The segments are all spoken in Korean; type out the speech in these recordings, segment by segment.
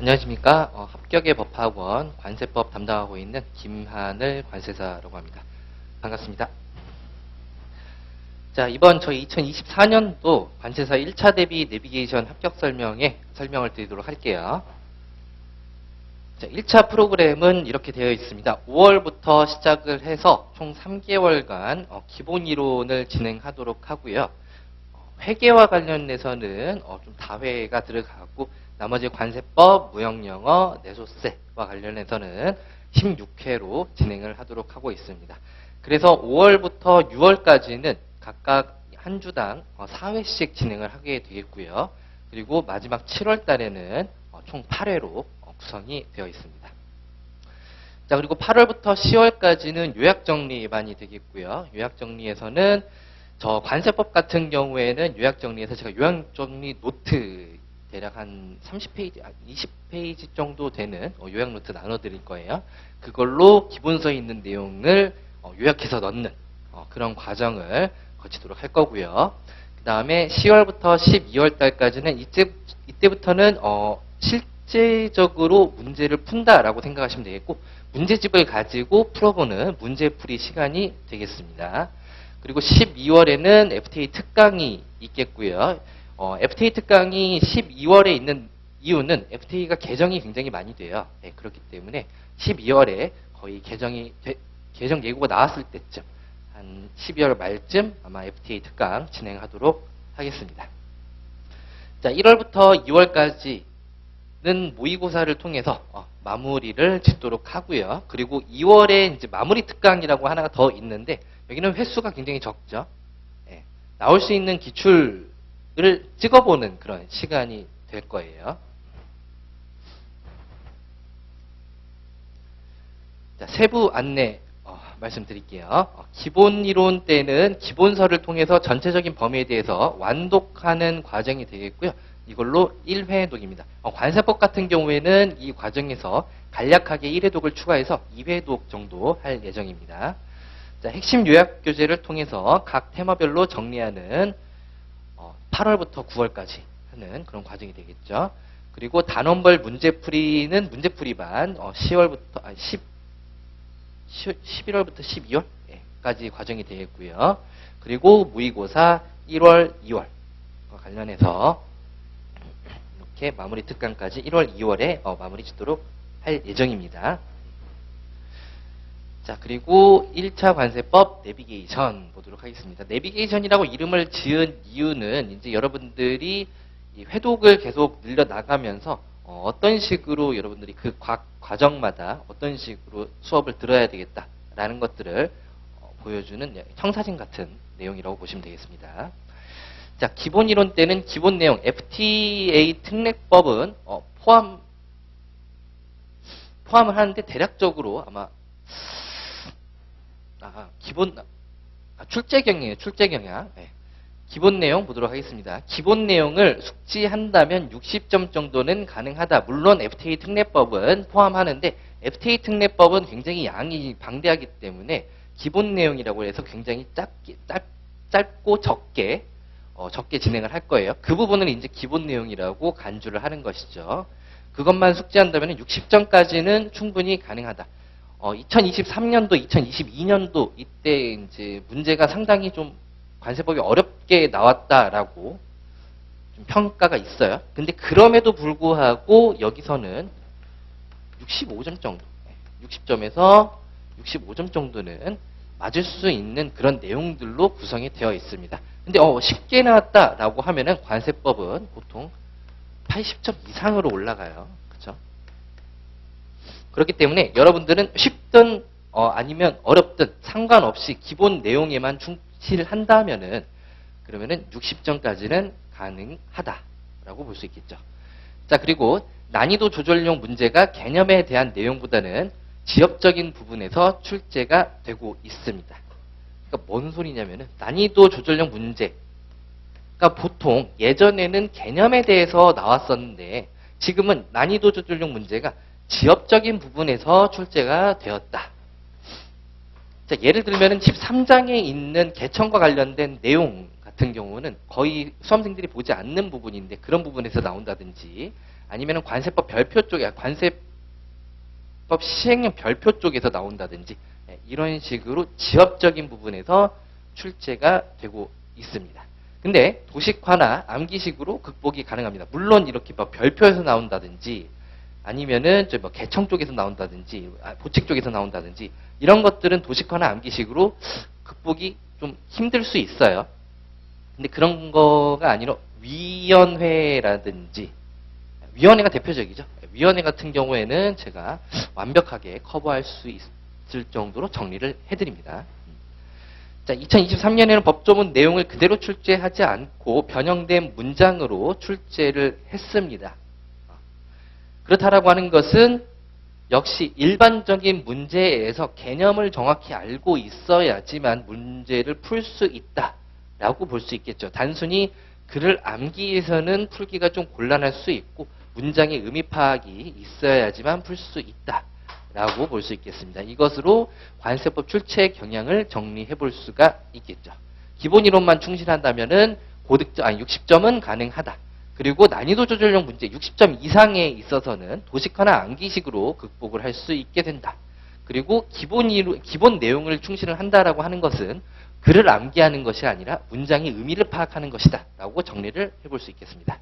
안녕하십니까. 합격의 법학원 관세법 담당하고 있는 김하늘 관세사라고 합니다. 반갑습니다. 자, 이번 저희 2024년도 관세사 1차 대비 내비게이션 합격 설명을 드리도록 할게요. 자, 1차 프로그램은 이렇게 되어 있습니다. 5월부터 시작을 해서 총 3개월간 기본 이론을 진행하도록 하고요. 회계와 관련해서는 좀 다회가 들어가고 나머지 관세법, 무형영어, 내소세와 관련해서는 16회로 진행을 하도록 하고 있습니다. 그래서 5월부터 6월까지는 각각 한 주당 4회씩 진행을 하게 되겠고요. 그리고 마지막 7월 달에는 총 8회로 구성이 되어 있습니다. 자, 그리고 8월부터 10월까지는 요약정리반이 되겠고요. 요약정리에서는 저 관세법 같은 경우에는 요약정리에서 제가 요약정리 노트 대략 한 30페이지, 20페이지 정도 되는 요약 노트 나눠드릴 거예요. 그걸로 기본서에 있는 내용을 요약해서 넣는 그런 과정을 거치도록 할 거고요. 그 다음에 10월부터 12월 달까지는 이때부터는 실제적으로 문제를 푼다라고 생각하시면 되겠고, 문제집을 가지고 풀어보는 문제풀이 시간이 되겠습니다. 그리고 12월에는 FTA 특강이 있겠고요. FTA 특강이 12월에 있는 이유는 FTA가 개정이 굉장히 많이 돼요. 네, 그렇기 때문에 12월에 거의 개정 예고가 나왔을 때쯤, 한 12월 말쯤 아마 FTA 특강 진행하도록 하겠습니다. 자, 1월부터 2월까지는 모의고사를 통해서 마무리를 짓도록 하고요. 그리고 2월에 이제 마무리 특강이라고 하나가 더 있는데, 여기는 횟수가 굉장히 적죠. 네, 나올 수 있는 기출을 찍어보는 그런 시간이 될 거예요. 자, 세부 안내 말씀드릴게요. 기본 이론 때는 기본서를 통해서 전체적인 범위에 대해서 완독하는 과정이 되겠고요. 이걸로 1회독입니다. 관세법 같은 경우에는 이 과정에서 간략하게 1회독을 추가해서 2회독 정도 할 예정입니다. 자, 핵심 요약 교재를 통해서 각 테마별로 정리하는 8월부터 9월까지 하는 그런 과정이 되겠죠. 그리고 단원별 문제풀이는 문제풀이반 11월부터 12월까지 과정이 되겠고요. 그리고 모의고사 1월, 2월 관련해서 이렇게 마무리 특강까지 1월, 2월에 마무리 짓도록 할 예정입니다. 자, 그리고 1차 관세법 내비게이션 보도록 하겠습니다. 내비게이션이라고 이름을 지은 이유는 이제 여러분들이 이 회독을 계속 늘려나가면서 어떤 식으로 여러분들이 그 과정마다 어떤 식으로 수업을 들어야 되겠다라는 것들을 보여주는 청사진 같은 내용이라고 보시면 되겠습니다. 자, 기본 이론 때는 기본 내용, FTA 특례법은 포함을 하는데 대략적으로 아마 출제경이에요. 출제경이야. 네. 기본 내용 보도록 하겠습니다. 기본 내용을 숙지한다면 60점 정도는 가능하다. 물론 FTA 특례법은 포함하는데 FTA 특례법은 굉장히 양이 방대하기 때문에 기본 내용이라고 해서 굉장히 짧고 적게 진행을 할 거예요. 그 부분을 이제 기본 내용이라고 간주를 하는 것이죠. 그것만 숙지한다면 60점까지는 충분히 가능하다. 2023년도, 2022년도 이때 이제 문제가 상당히 좀 관세법이 어렵게 나왔다라고 좀 평가가 있어요. 근데 그럼에도 불구하고 여기서는 65점 정도, 60점에서 65점 정도는 맞을 수 있는 그런 내용들로 구성이 되어 있습니다. 근데 쉽게 나왔다라고 하면은 관세법은 보통 80점 이상으로 올라가요. 그렇죠? 그렇기 때문에 여러분들은 쉽든 아니면 어렵든 상관없이 기본 내용에만 충실을 한다면은 그러면은 60점까지는 가능하다라고 볼 수 있겠죠. 자, 그리고 난이도 조절용 문제가 개념에 대한 내용보다는 지엽적인 부분에서 출제가 되고 있습니다. 그러니까 뭔 소리냐면은 난이도 조절용 문제가 보통 예전에는 개념에 대해서 나왔었는데 지금은 난이도 조절용 문제가 지엽적인 부분에서 출제가 되었다. 자, 예를 들면 13장에 있는 개천과 관련된 내용 같은 경우는 거의 수험생들이 보지 않는 부분인데 그런 부분에서 나온다든지 아니면 관세법 별표 쪽에 관세법 시행령 별표 쪽에서 나온다든지 이런 식으로 지역적인 부분에서 출제가 되고 있습니다. 근데 도식화나 암기식으로 극복이 가능합니다. 물론 이렇게 뭐 별표에서 나온다든지 아니면은 뭐 개청 쪽에서 나온다든지 보칙 쪽에서 나온다든지 이런 것들은 도식화나 암기식으로 극복이 좀 힘들 수 있어요. 근데 그런 거가 아니라 위원회라든지 위원회가 대표적이죠. 위원회 같은 경우에는 제가 완벽하게 커버할 수 있을 정도로 정리를 해드립니다. 자, 2023년에는 법조문 내용을 그대로 출제하지 않고 변형된 문장으로 출제를 했습니다. 그렇다라고 하는 것은 역시 일반적인 문제에서 개념을 정확히 알고 있어야지만 문제를 풀 수 있다라고 볼 수 있겠죠. 단순히 글을 암기해서는 풀기가 좀 곤란할 수 있고 문장의 의미 파악이 있어야지만 풀 수 있다라고 볼 수 있겠습니다. 이것으로 관세법 출제 경향을 정리해 볼 수가 있겠죠. 기본 이론만 충실한다면은 고득점 60점은 가능하다. 그리고 난이도 조절형 문제 60점 이상에 있어서는 도식화나 암기식으로 극복을 할 수 있게 된다. 그리고 기본 내용을 충실을 한다라고 하는 것은 글을 암기하는 것이 아니라 문장의 의미를 파악하는 것이다 라고 정리를 해볼 수 있겠습니다.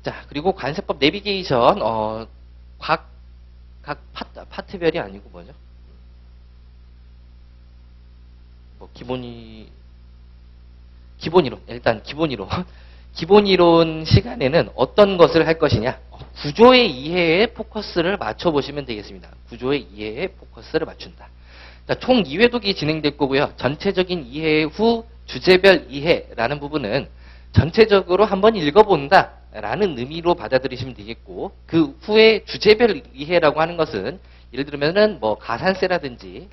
자, 그리고 관세법 내비게이션 각 파트별이 아니고 뭐죠? 뭐 기본 이론, 일단 기본 이론. 기본 이론 시간에는 어떤 것을 할 것이냐? 구조의 이해에 포커스를 맞춰 보시면 되겠습니다. 구조의 이해에 포커스를 맞춘다. 자, 총 2회독이 진행될 거고요. 전체적인 이해 후 주제별 이해라는 부분은 전체적으로 한번 읽어본다 라는 의미로 받아들이시면 되겠고, 그 후에 주제별 이해라고 하는 것은 예를 들면은 뭐 가산세라든지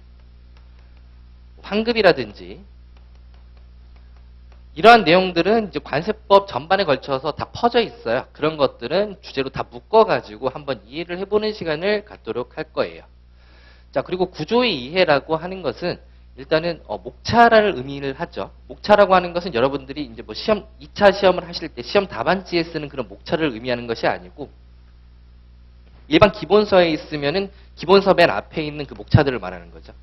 환급이라든지 이러한 내용들은 이제 관세법 전반에 걸쳐서 다 퍼져 있어요. 그런 것들은 주제로 다 묶어가지고 한번 이해를 해보는 시간을 갖도록 할 거예요. 자, 그리고 구조의 이해라고 하는 것은 일단은 목차라는 의미를 하죠. 목차라고 하는 것은 여러분들이 이제 뭐 2차 시험을 하실 때 시험 답안지에 쓰는 그런 목차를 의미하는 것이 아니고 일반 기본서에 있으면은 기본서 맨 앞에 있는 그 목차들을 말하는 거죠.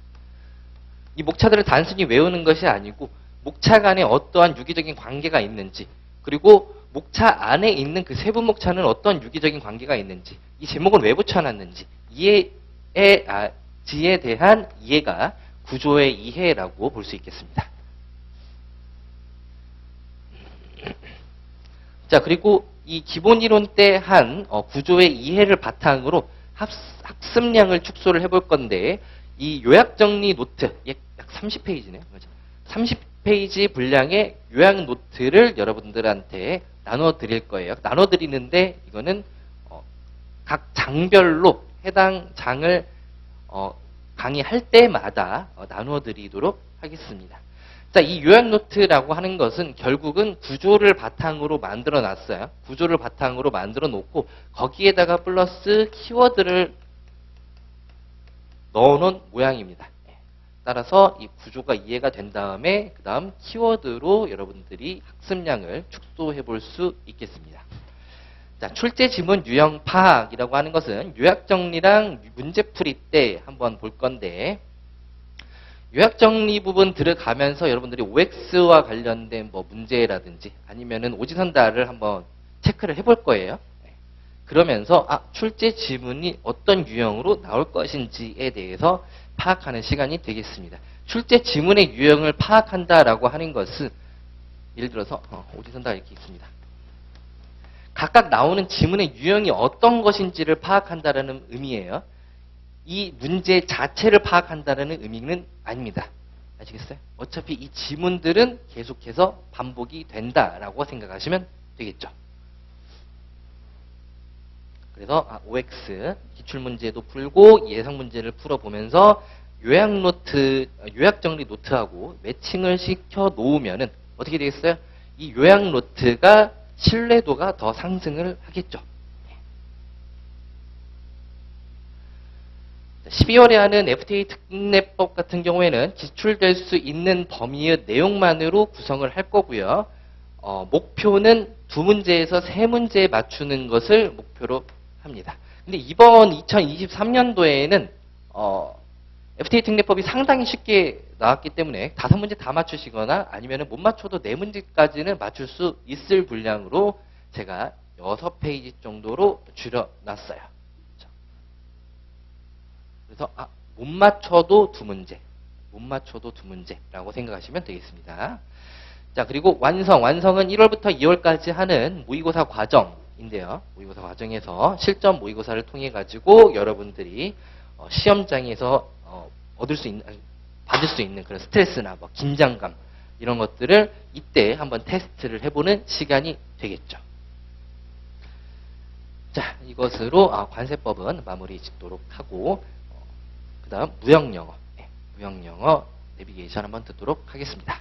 이 목차들을 단순히 외우는 것이 아니고 목차 간에 어떠한 유기적인 관계가 있는지, 그리고 목차 안에 있는 그 세부 목차는 어떤 유기적인 관계가 있는지, 이 제목을 왜 붙여놨는지, 지에 대한 이해가 구조의 이해라고 볼 수 있겠습니다. 자, 그리고 이 기본 이론 때 한 구조의 이해를 바탕으로 학습량을 축소를 해볼 건데, 이 요약정리 노트, 약 30페이지네요. 30페이지 분량의 요약 노트를 여러분들한테 나눠 드릴 거예요. 나눠 드리는데 이거는 각 장별로 해당 장을 강의할 때마다 나눠 드리도록 하겠습니다. 자, 이 요약 노트라고 하는 것은 결국은 구조를 바탕으로 만들어 놨어요. 구조를 바탕으로 만들어 놓고 거기에다가 플러스 키워드를 넣어 놓은 모양입니다. 따라서 이 구조가 이해가 된 다음에 그 다음 키워드로 여러분들이 학습량을 축소해 볼 수 있겠습니다. 자, 출제 지문 유형 파악이라고 하는 것은 요약 정리랑 문제풀이 때 한번 볼 건데, 요약 정리 부분 들어가면서 여러분들이 OX와 관련된 뭐 문제라든지 아니면은 오지선다를 한번 체크를 해볼 거예요. 그러면서 출제 지문이 어떤 유형으로 나올 것인지에 대해서 파악하는 시간이 되겠습니다. 출제 지문의 유형을 파악한다라고 하는 것은 예를 들어서 오지선다 이렇게 있습니다. 각각 나오는 지문의 유형이 어떤 것인지를 파악한다라는 의미예요. 이 문제 자체를 파악한다라는 의미는 아닙니다. 아시겠어요? 어차피 이 지문들은 계속해서 반복이 된다라고 생각하시면 되겠죠. 그래서 OX 기출문제도 풀고 예상문제를 풀어보면서 요약 정리 노트하고 매칭을 시켜 놓으면은 어떻게 되겠어요? 이 요약 노트가 신뢰도가 더 상승을 하겠죠. 12월에 하는 FTA 특례법 같은 경우에는 기출될 수 있는 범위의 내용만으로 구성을 할 거고요. 목표는 2문제에서 3문제에 맞추는 것을 목표로 합니다. 근데 이번 2023년도에는 FTA 특례법이 상당히 쉽게 나왔기 때문에 5문제 다 맞추시거나 아니면 못 맞춰도 4문제까지는 맞출 수 있을 분량으로 제가 6페이지 정도로 줄여놨어요. 그래서 못 맞춰도 2문제, 못 맞춰도 2문제라고 생각하시면 되겠습니다. 자, 그리고 완성은 1월부터 2월까지 하는 모의고사 과정인데요. 모의고사 과정에서 실전 모의고사를 통해 가지고 여러분들이 시험장에서 받을 수 있는 그런 스트레스나 뭐 긴장감 이런 것들을 이때 한번 테스트를 해보는 시간이 되겠죠. 자, 이것으로 관세법은 마무리 짓도록 하고 그 다음 무형영어 내비게이션 한번 듣도록 하겠습니다.